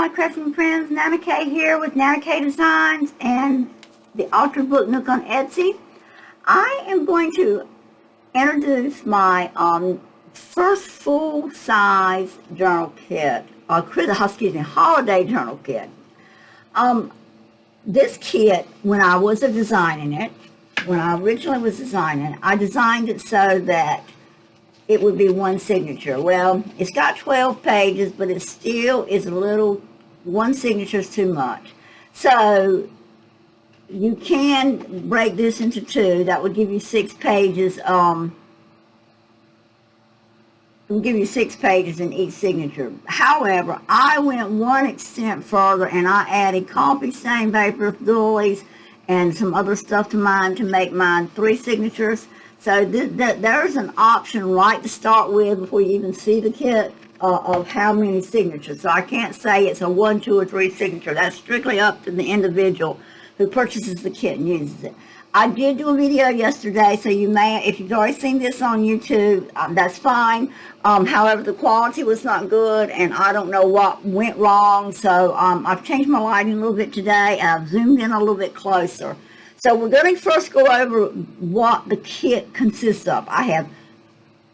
my crafting friends, NanaKaye here with NanaKaye Designs and the Altered Book Nook on Etsy. I am going to introduce my first full-size journal kit, holiday journal kit. This kit, when I was designing it, when I originally was designing it, I designed it so that it would be one signature. Well, it's got 12 pages, but it still is a little, one signature is too much. So you can break this into two. That would give you 6 pages. It will give you 6 pages in each signature. However, I went one extent further and I added coffee stain paper, doilies, and some other stuff to mine to make mine 3 signatures. So there's an option right to start with before you even see the kit of how many signatures. So I can't say it's a 1, 2, or 3 signature. That's strictly up to the individual who purchases the kit and uses it. I did do a video yesterday, so you may, if you've already seen this on YouTube, that's fine. However, the quality was not good, and I don't know what went wrong. So I've changed my lighting a little bit today, and I've zoomed in a little bit closer. So we're going to first go over what the kit consists of. I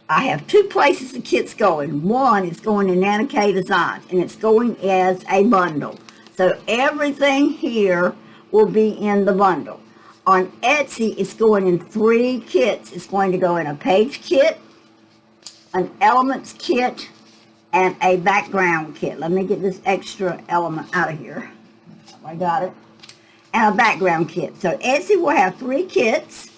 have 2 places the kit's going. One is going to NanaKaye Designs, and it's going as a bundle. So everything here will be in the bundle. On Etsy, it's going in 3 kits. It's going to go in a page kit, an elements kit, and a background kit. Let me get this extra element out of here. I got it. And a background kit. So Etsy will have 3 kits,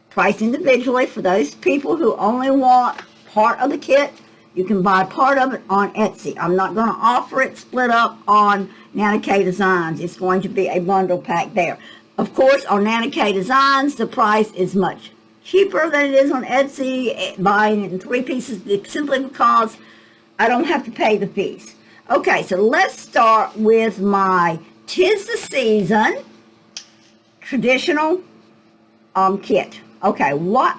priced individually. For those people who only want part of the kit, you can buy part of it on Etsy. I'm not going to offer it split up on NanaKaye Designs. It's going to be a bundle pack there. Of course, on NanaKaye Designs, the price is much cheaper than it is on Etsy, buying it in 3 pieces, simply because I don't have to pay the fees. Okay, so let's start with my 'Tis the Season traditional kit. Okay, what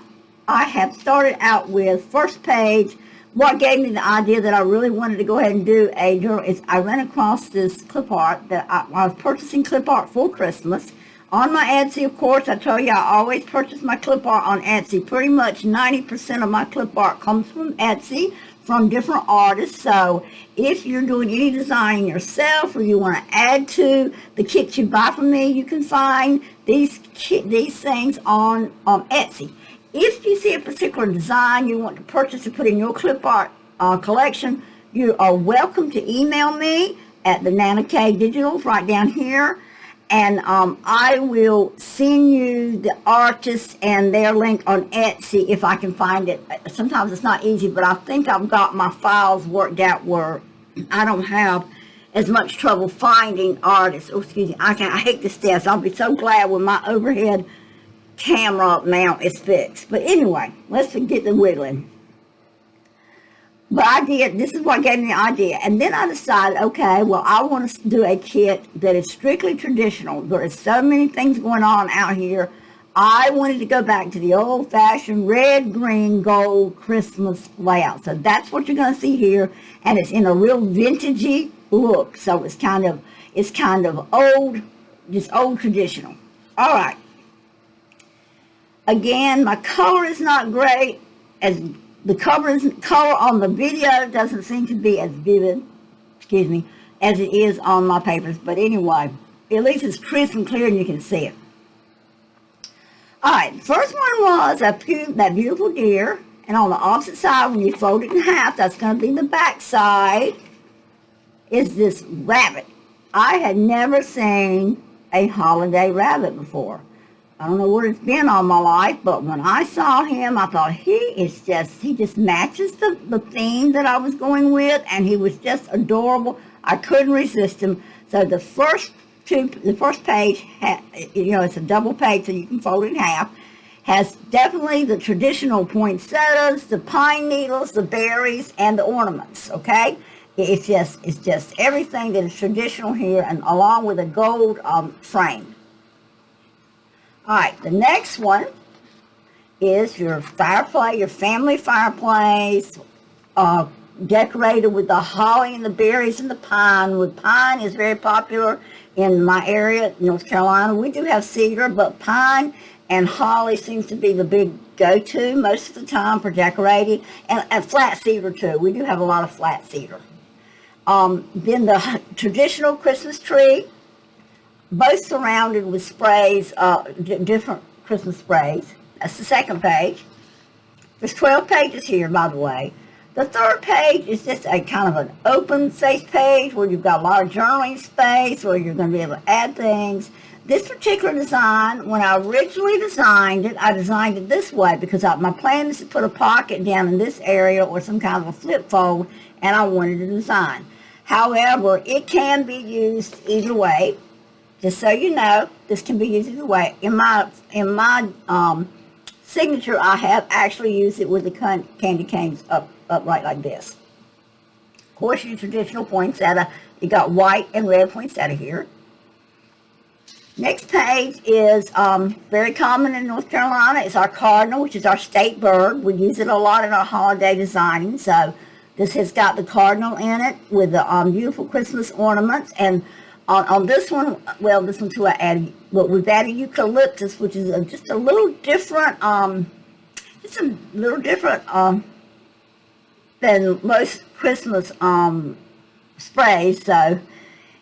I have started out with, first page, what gave me the idea that I really wanted to go ahead and do a journal is I ran across this clip art that I was purchasing clip art for Christmas. On my Etsy, of course, I told you I always purchase my clip art on Etsy. Pretty much 90% of my clip art comes from Etsy, from different artists. So if you're doing any designing yourself or you want to add to the kits you buy from me, you can find these things on Etsy. If you see a particular design you want to purchase to put in your clip art collection, you are welcome to email me at the NanaKaye Digitals right down here. And I will send you the artists and their link on Etsy if I can find it. Sometimes it's not easy, but I think I've got my files worked out where I don't have as much trouble finding artists. Oh, excuse me, I hate this desk. I'll be so glad when my overhead camera mount is fixed. But anyway, let's get the wiggling. But this is what gave me the idea. And then I decided, okay, well, I want to do a kit that is strictly traditional. There is so many things going on out here. I wanted to go back to the old-fashioned red, green, gold Christmas layout. So that's what you're going to see here. And it's in a real vintagey look. So it's kind of old, just old traditional. All right. Again, my color is not great. The color on the video doesn't seem to be as vivid, as it is on my papers. But anyway, at least it's crisp and clear and you can see it. All right, first one was that beautiful deer. And on the opposite side, when you fold it in half, that's going to be the back side, is this rabbit. I had never seen a holiday rabbit before. I don't know where it's been all my life, but when I saw him, I thought he just matches the theme that I was going with, and he was just adorable. I couldn't resist him. So the first page, it's a double page, so you can fold it in half, has definitely the traditional poinsettias, the pine needles, the berries, and the ornaments, okay? It's just everything that is traditional here, and along with a gold frame. All right, the next one is your fireplace, your family fireplace, decorated with the holly and the berries and the pine. With pine is very popular in my area, North Carolina. We do have cedar, but pine and holly seems to be the big go-to most of the time for decorating, and flat cedar too. We do have a lot of flat cedar. Then the traditional Christmas tree, both surrounded with sprays, different Christmas sprays. That's the second page. There's 12 pages here, by the way. The third page is just a kind of an open face page where you've got a lot of journaling space where you're going to be able to add things. This particular design, when I originally designed it, I designed it this way because my plan is to put a pocket down in this area or some kind of a flip fold, and I wanted to design. However, it can be used either way. Just so you know, this can be used either way. In my signature, I have actually used it with the candy canes upright like this. Of course, your traditional poinsettia. You got white and red poinsettia here. Next page is very common in North Carolina. It's our cardinal, which is our state bird. We use it a lot in our holiday designing. So this has got the cardinal in it with the beautiful Christmas ornaments. And on this one, well, this one too, we've added eucalyptus, which is just a little different, than most Christmas sprays. So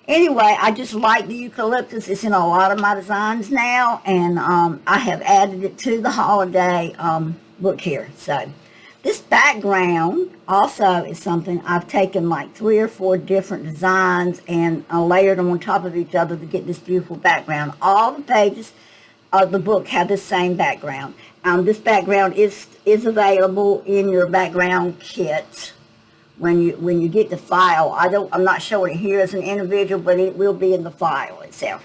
anyway, I just like the eucalyptus. It's in a lot of my designs now, and I have added it to the holiday look here. So this background also is something I've taken like 3 or 4 different designs and layered them on top of each other to get this beautiful background. All the pages of the book have the same background. This background is available in your background kit when you get the file. I'm not showing it here as an individual, but it will be in the file itself.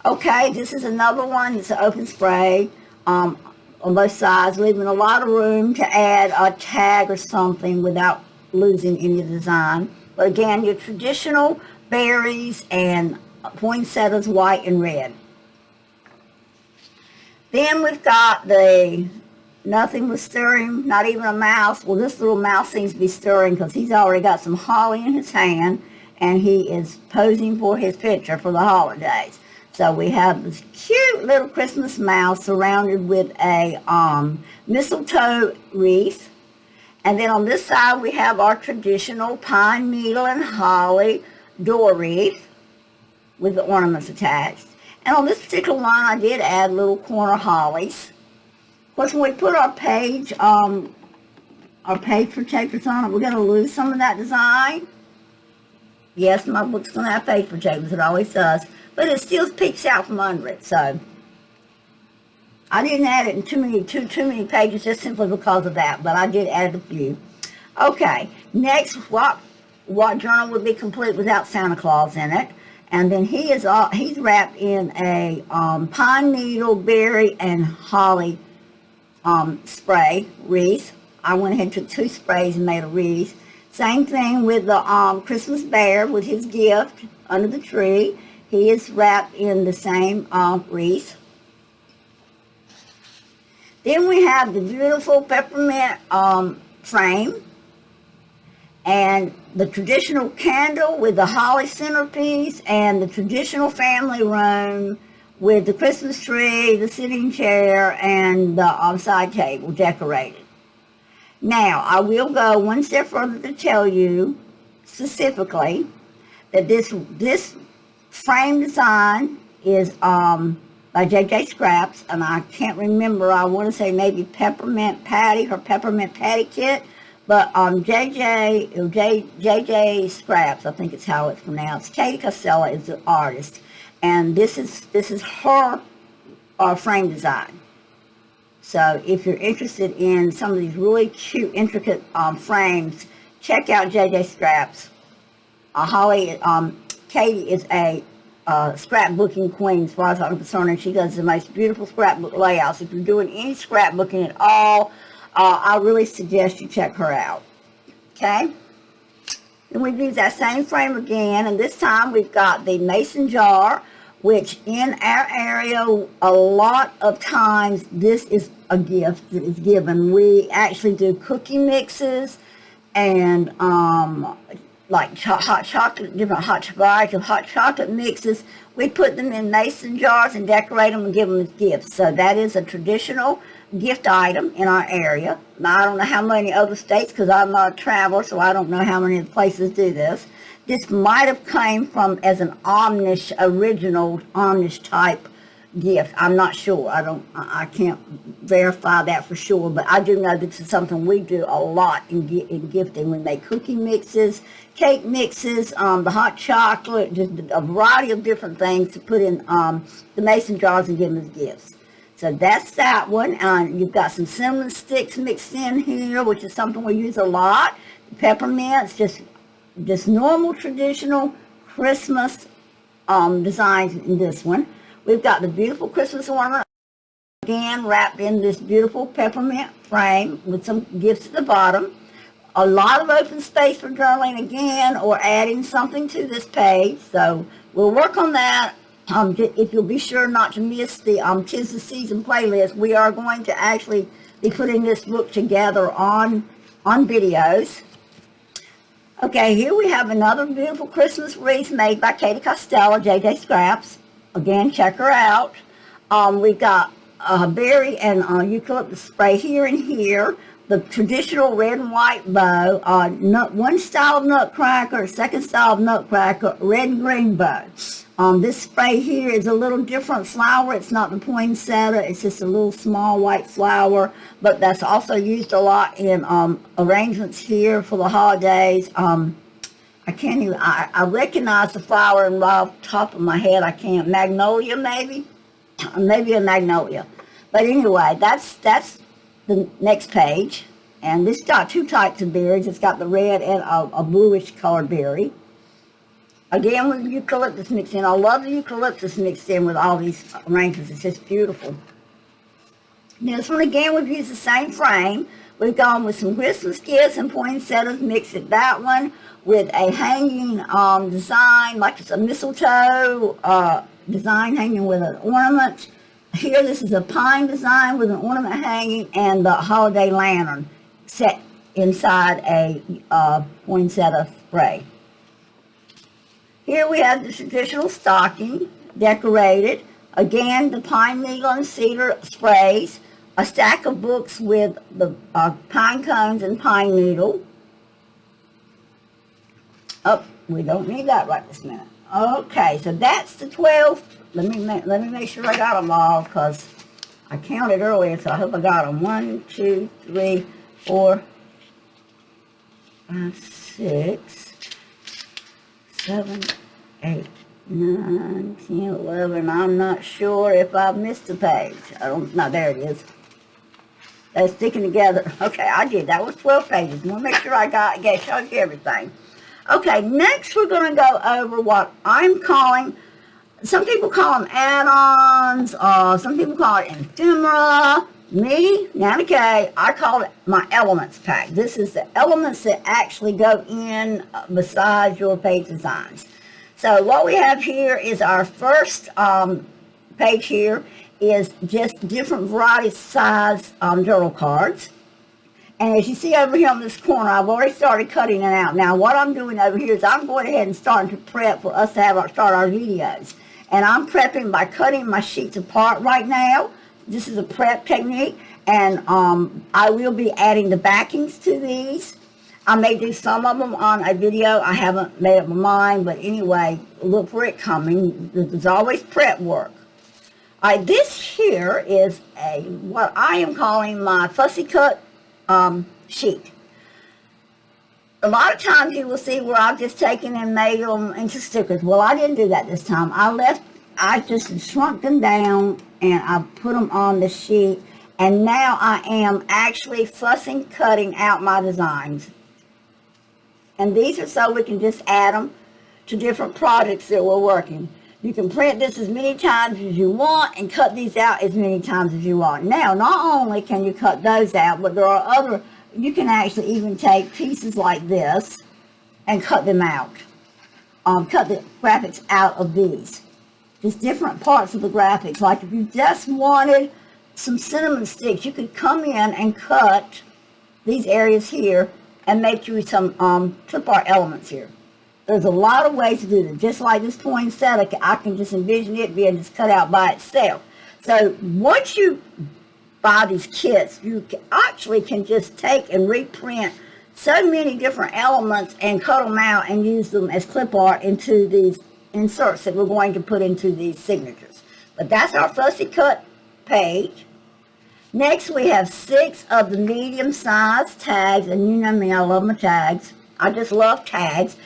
Okay, this is another one. It's an open spray on both sides, leaving a lot of room to add a tag or something without losing any of the design. But again, your traditional berries and poinsettias, white and red. Then we've got the nothing was stirring, not even a mouse. Well, this little mouse seems to be stirring because he's already got some holly in his hand, and he is posing for his picture for the holidays. So we have this cute little Christmas mouse surrounded with a mistletoe wreath. And then on this side, we have our traditional pine needle and holly door wreath with the ornaments attached. And on this particular line, I did add little corner hollies. Of course, when we put our page protectors on it, we're going to lose some of that design. Yes, my book's going to have page protectors. It always does. But it still peeks out from under it. So I didn't add it in too many pages just simply because of that. But I did add a few. Okay, next, what journal would be complete without Santa Claus in it? And then he's wrapped in a pine needle, berry, and holly spray wreath. I went ahead and took 2 sprays and made a wreath. Same thing with the Christmas bear with his gift under the tree. He is wrapped in the same wreath. Then we have the beautiful peppermint frame and the traditional candle with the holly centerpiece and the traditional family room with the Christmas tree, the sitting chair, and the side table decorated. Now, I will go one step further to tell you specifically that this frame design is by J.J. Scraps, and I can't remember, I want to say maybe Peppermint Patty or Peppermint Patty Kit, but J.J. Scraps, I think it's how it's pronounced. Katie Costello is the artist, and this is her frame design. So if you're interested in some of these really cute, intricate frames, check out J.J. Scraps. Katie is a scrapbooking queen as far as I'm concerned, and she does the most beautiful scrapbook layouts. If you're doing any scrapbooking at all, I really suggest you check her out. Okay? Then we've used that same frame again, and this time we've got the mason jar, which in our area, a lot of times, this is a gift that is given. We actually do cookie mixes and like hot chocolate, different varieties of hot chocolate mixes. We put them in mason jars and decorate them and give them as gifts. So that is a traditional gift item in our area. Now, I don't know how many other states, because I'm not a traveler, so I don't know how many places do this. This might have came from as an original Amish type gift. I'm not sure. I can't verify that for sure, but I do know this is something we do a lot in gifting. We make cookie mixes, cake mixes, the hot chocolate, just a variety of different things to put in the mason jars and give them as gifts. So that's that one. You've got some cinnamon sticks mixed in here, which is something we use a lot. Peppermints, just normal traditional Christmas designs in this one. We've got the beautiful Christmas ornament, again, wrapped in this beautiful peppermint frame with some gifts at the bottom. A lot of open space for journaling again, or adding something to this page. So we'll work on that. If you'll be sure not to miss the 'Tis the Season playlist, we are going to actually be putting this book together on videos. Okay, here we have another beautiful Christmas wreath made by Katie Costello, JJ Scraps. Again, check her out. We've got berry and eucalyptus spray here and here. The traditional red and white bow. One style of nutcracker, second style of nutcracker, red and green bow. This spray here is a little different flower. It's not the poinsettia. It's just a little small white flower. But that's also used a lot in arrangements here for the holidays. I recognize the flower and right off the top of my head, I can't. Magnolia, maybe? Maybe a magnolia. But anyway, that's the next page. And this got two types of berries. It's got the red and a bluish colored berry. Again, with eucalyptus mixed in. I love the eucalyptus mixed in with all these arrangements. It's just beautiful. This one, again, we've used the same frame. We've gone with some Christmas gifts and poinsettias, mixed it that one with a hanging design, like it's a mistletoe design hanging with an ornament. Here, this is a pine design with an ornament hanging and the holiday lantern set inside a poinsettia spray. Here we have the traditional stocking decorated. Again, the pine needle and cedar sprays. A stack of books with the pine cones and pine needle. Oh, we don't need that right this minute. Okay, so that's the 12. Let me make sure I got them all, because I counted earlier, so I hope I got them. 1, 2, 3, 4, 5, 6, 7, 8, 9, 10, 11. I'm not sure if I missed a page. No, there it is. They're sticking together. Okay, I did. That was 12 pages. I'm going to make sure I showed you everything. Okay, next we're going to go over what I'm calling, some people call them add-ons, some people call it ephemera. Me, NanaKaye, I call it my elements pack. This is the elements that actually go in besides your page designs. So what we have here is our first page here is just different variety size journal cards. And as you see over here on this corner, I've already started cutting it out. Now what I'm doing over here is I'm going ahead and starting to prep for us to start our videos. And I'm prepping by cutting my sheets apart right now. This is a prep technique, and I will be adding the backings to these. I may do some of them on a video. I haven't made up my mind, but anyway, look for it coming. There's always prep work. This here is what I am calling my fussy cut sheet. A lot of times you will see where I've just taken and made them into stickers. Well, I didn't do that this time. I just shrunk them down and I put them on the sheet, and now I am actually fussing cutting out my designs. And these are so we can just add them to different projects that we're working. You can print this as many times as you want and cut these out as many times as you want. Now, not only can you cut those out, but there are other, you can actually even take pieces like this and cut them out. Cut the graphics out of these. Just different parts of the graphics. Like if you just wanted some cinnamon sticks, you could come in and cut these areas here and make you some clip art elements here. There's a lot of ways to do this. Just like this poinsettia, I can just envision it being just cut out by itself. So once you buy these kits, you actually can just take and reprint so many different elements and cut them out and use them as clip art into these inserts that we're going to put into these signatures. But that's our fussy cut page. Next, we have 6 of the medium-sized tags, and you know me, I love my tags. I just love tags.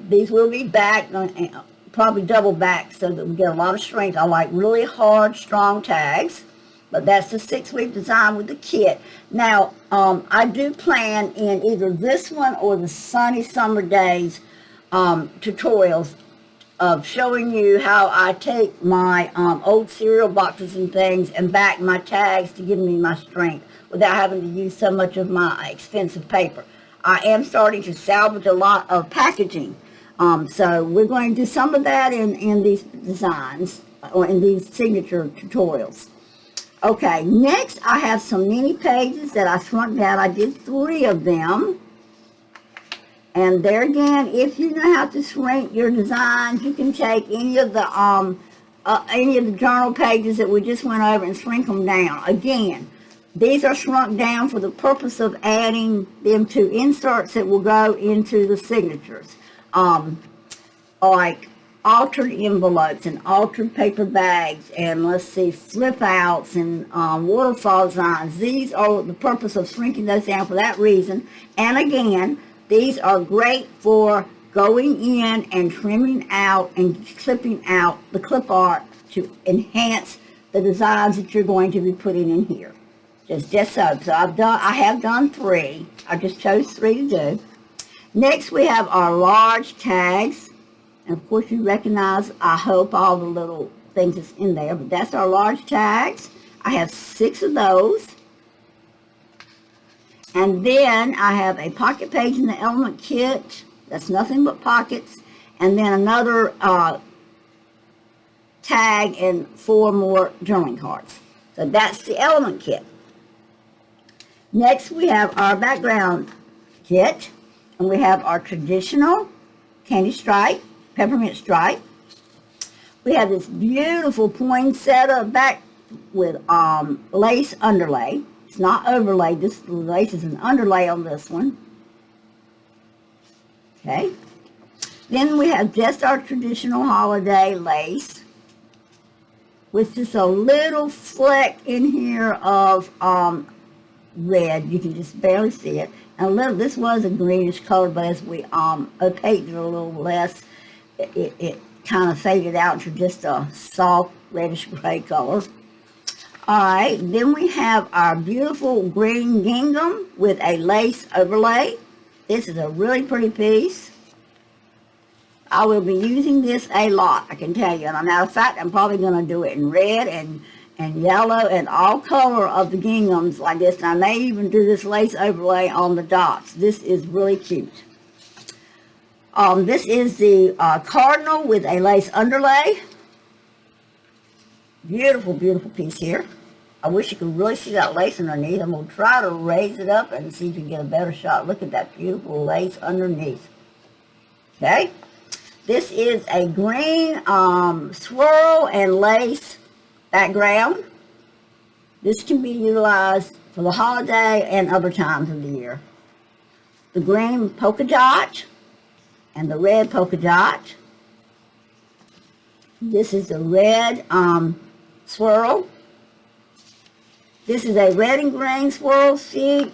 These will be backed, probably double backed, so that we get a lot of strength. I like really hard, strong tags, but that's the 6 we've designed with the kit. Now, I do plan in either this one or the Sunny Summer Days tutorials of showing you how I take my old cereal boxes and things and back my tags to give me my strength without having to use so much of my expensive paper. I am starting to salvage a lot of packaging. So we're going to do some of that in these designs or in these signature tutorials. Okay, next I have some mini pages that I shrunk down. I did 3 of them. And there again, if you know how to shrink your designs, you can take any of the journal pages that we just went over and shrink them down. Again, these are shrunk down for the purpose of adding them to inserts that will go into the signatures. Like altered envelopes and altered paper bags and let's see, flip outs and waterfall designs. These are the purpose of shrinking those down for that reason. And again, these are great for going in and trimming out and clipping out the clip art to enhance the designs that you're going to be putting in here. Just so. So I have done 3. I just chose 3 to do. Next we have our large tags. And of course you recognize, I hope, all the little things that's in there. But that's our large tags. I have 6 of those. And then I have a pocket page in the element kit. That's nothing but pockets. And then another tag and 4 more journaling cards. So that's the element kit. Next we have our background kit. And we have our traditional candy stripe, peppermint stripe. We have this beautiful poinsettia back with lace underlay. It's not overlaid. This lace is an underlay on this one. Okay. Then we have just our traditional holiday lace with just a little fleck in here of red. You can just barely see it. And a little, this was a greenish color, but as we opaqued it a little less, it kind of faded out to just a soft reddish gray color. Alright, then we have our beautiful green gingham with a lace overlay. This is a really pretty piece. I will be using this a lot, I can tell you. And matter of fact, I'm probably going to do it in red and yellow and all color of the ginghams like this. And I may even do this lace overlay on the dots. This is really cute. This is the cardinal with a lace underlay. Beautiful, beautiful piece here. I wish you could really see that lace underneath. I'm going to try to raise it up and see if you can get a better shot. Look at that beautiful lace underneath. Okay. This is a green swirl and lace background. This can be utilized for the holiday and other times of the year. The green polka dot and the red polka dot. This is a red swirl. This is a red and green swirl sheet.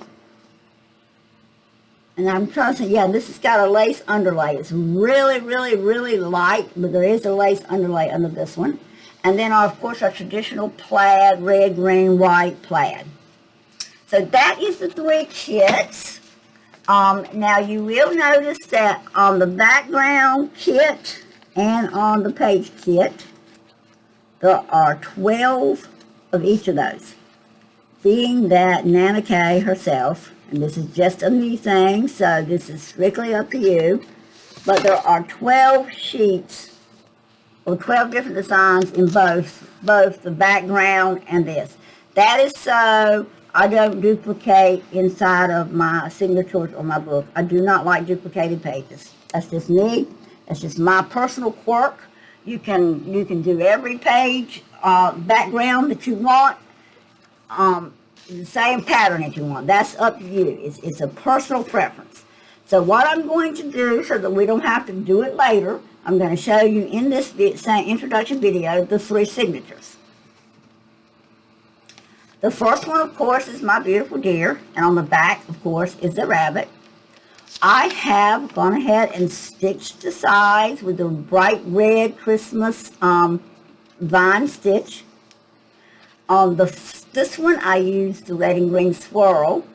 And I'm trying to say, yeah, this has got a lace underlay. It's really, really, really light, but there is a lace underlay under this one. And then, of course, our traditional plaid, red, green, white plaid. So that is the 3 kits. Now, you will notice that on the background kit and on the page kit, there are 12 of each of those. Being that NanaKaye herself, and this is just a me thing, so this is strictly up to you, but there are 12 sheets or 12 different designs in both the background and this. That is so I don't duplicate inside of my signatures or my book. I do not like duplicated pages. That's just me. That's just my personal quirk. You can do every page background that you want, the same pattern if you want. That's up to you. It's a personal preference. So what I'm going to do, so that we don't have to do it later, I'm going to show you in this same introduction video the 3 signatures. The first one, of course, is my beautiful deer, and on the back, of course, is the rabbit. I have gone ahead and stitched the sides with the bright red Christmas vine stitch. On this one, I used the red and green swirl.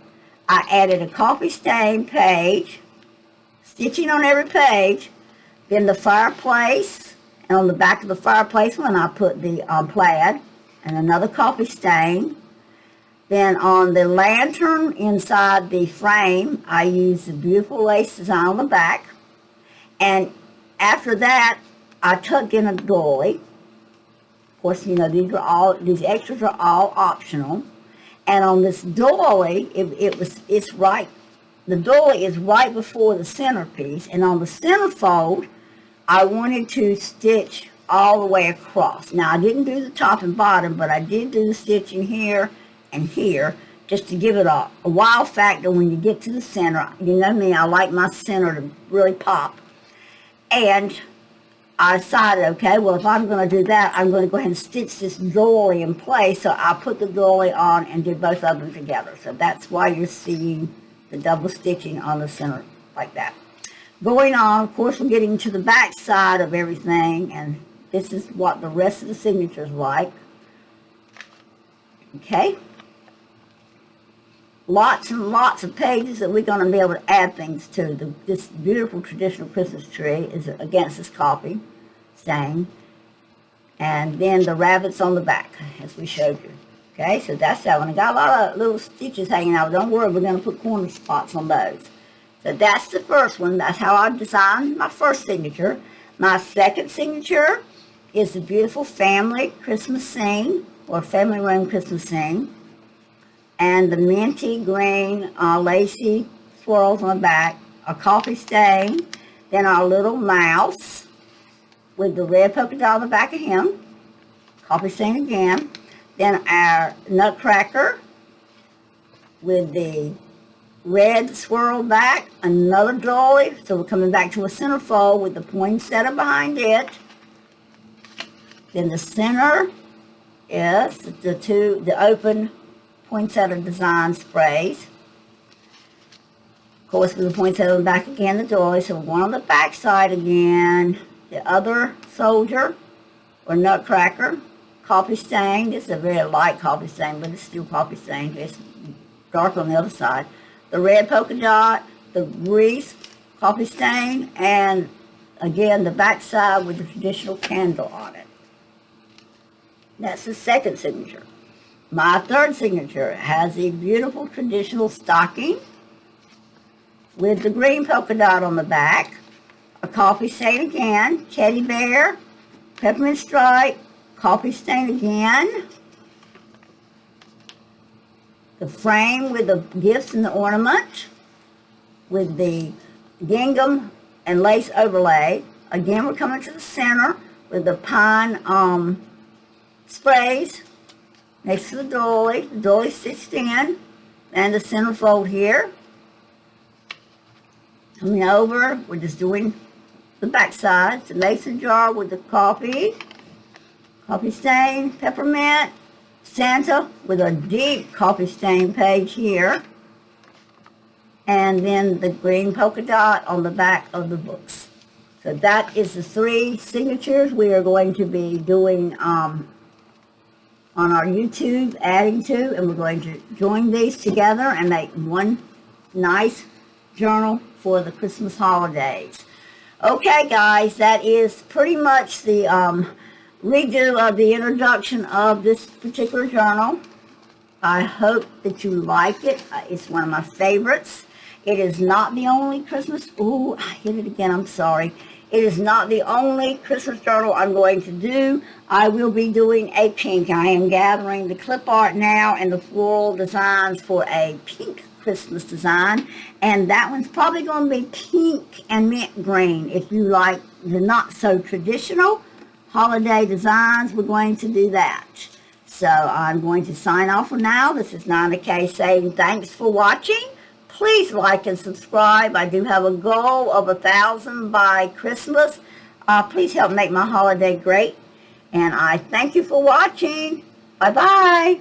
I added a coffee stain page, stitching on every page, then the fireplace, and on the back of the fireplace one, I put the plaid and another coffee stain. Then on the lantern inside the frame, I used the beautiful lace design on the back. And after that, I tucked in a doily. Of course, you know, these extras are all optional. And on this doily, it's right. The doily is right before the centerpiece, and on the centerfold, I wanted to stitch all the way across. Now, I didn't do the top and bottom, but I did do the stitching here and here, just to give it a wow factor when you get to the center. You know me, I like my center to really pop. And I decided, okay, well, if I'm going to do that, I'm going to go ahead and stitch this doily in place. So I put the doily on and did both of them together. So that's why you're seeing the double stitching on the center like that. Going on, of course, we're getting to the back side of everything, and this is what the rest of the signature is like. Okay. Lots and lots of pages that we're going to be able to add things to. This beautiful traditional Christmas tree is against this coffee stain. And then the rabbits on the back, as we showed you. Okay, so that's that one. I got a lot of little stitches hanging out. Don't worry, we're going to put corner spots on those. So that's the first one. That's how I designed my first signature. My second signature is the beautiful family Christmas scene, or family room Christmas scene. And the minty green lacy swirls on the back, a coffee stain, then our little mouse with the red polka dot on the back of him, coffee stain again, then our nutcracker with the red swirl back, another doily, so we're coming back to a centerfold with the poinsettia behind it. Then the center is the open poinsettia design sprays. Of course, with the poinsettia on the back again, the doily. So we're going on the back side again. The other soldier or nutcracker, coffee stain. It's a very light coffee stain, but it's still coffee stain. It's dark on the other side. The red polka dot, the wreath, coffee stain, and again the back side with the traditional candle on it. That's the second signature. My third signature has a beautiful traditional stocking with the green polka dot on the back, a coffee stain again, teddy bear, peppermint stripe, coffee stain again, the frame with the gifts and the ornament, with the gingham and lace overlay. Again, we're coming to the center with the pine sprays next to the doily stitched in, and the centerfold here. Coming over, we're just doing the back side. The mason jar with the coffee stain, peppermint, Santa with a deep coffee stain page here, and then the green polka dot on the back of the books. So that is the 3 signatures we are going to be doing on our YouTube, adding to, and we're going to join these together and make one nice journal for the Christmas holidays. Okay, guys, that is pretty much the redo of the introduction of this particular journal. I hope that you like it. It's one of my favorites. It is not the only Christmas, ooh, I hit it again, I'm sorry. It is not the only Christmas journal I'm going to do. I will be doing a pink. I am gathering the clip art now and the floral designs for a pink Christmas design. And that one's probably going to be pink and mint green. If you like the not so traditional holiday designs, we're going to do that. So I'm going to sign off for now. This is NanaKaye saying thanks for watching. Please like and subscribe. I do have a goal of 1,000 by Christmas. Please help make my holiday great. And I thank you for watching. Bye-bye.